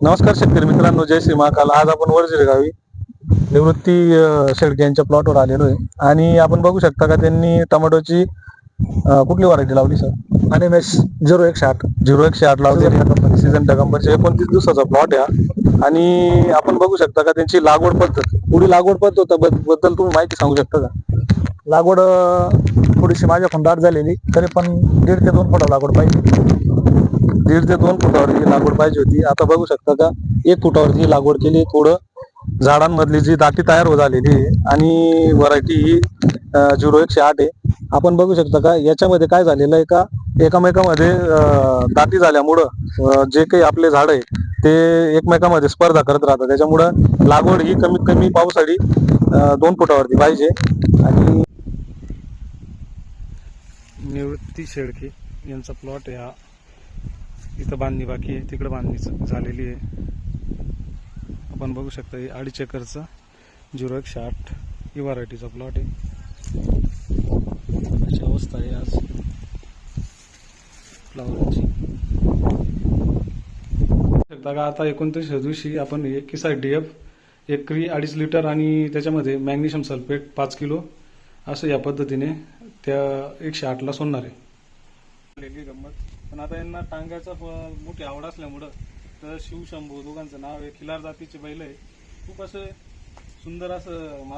नमस्कार शेतकरी मित्रांनो, जय श्री महाकाल. आज आपण वरझिर गावी निवृत्ती शेळके यांच्या प्लॉटवर आलेलो आहे आणि आपण बघू शकता का त्यांनी टोमॅटोची कुठली व्हरायटी लावली सर? आणि मेस 0108 0108 लावलेली सीझन कंपनीचे 29 दिवसाचा प्लॉट आहे हा. आणि आपण बघू शकता का त्यांची लागवड पद्धत, पुढील लागवड पद्धत बद्दल तुम्ही माहिती सांगू शकता का? लागवड थोडीशी माझ्याकडून दाट झालेली, तरी पण 1.5 ते 2 फुट लागवड पाहिजे. 1.5 ते 2 फुटावरती लागवड पाहिजे होती. आता बघू शकता का 1 फुटावरती लागवड केली. थोडं झाडांमधली जी दाटी तयार हो झालेली आहे आणि व्हरायटी ही 0108 आहे. आपण बघू शकता का याच्यामध्ये काय झालेलं आहे का एकमेकांमध्ये दाटी झाल्यामुळं जे काही आपले झाड आहे ते एकमेकांमध्ये स्पर्धा करत राहतात. त्याच्यामुळं लागवड ही कमीत कमी पावसाळी 2 फुटावरती पाहिजे. आणि निवृत्ती शेळके यांचा प्लॉट आहे हा. इथं बांधणी बाकी आहे, तिकडे बांधणी झालेली आहे. आपण बघू शकता हे 2.5 एकरचा 0108 ही व्हरायटीचा प्लॉट आहे. अशी अवस्था आहे आज फ्लावरची. शकता का आता 29 दिवशी आपण हे किसा DF एकरी 2.5 लिटर आणि त्याच्यामध्ये मॅग्नेशियम सल्फेट 5 किलो असं या पद्धतीने त्या 108 ला सोडणार आहे. गंमत पण आता यांना टांग्याचा मोठी आवड असल्यामुळं तर शिवशंभू दोघांचं नाव आहे. खिलार जातीचे बैल आहे. खूप असं सुंदर असं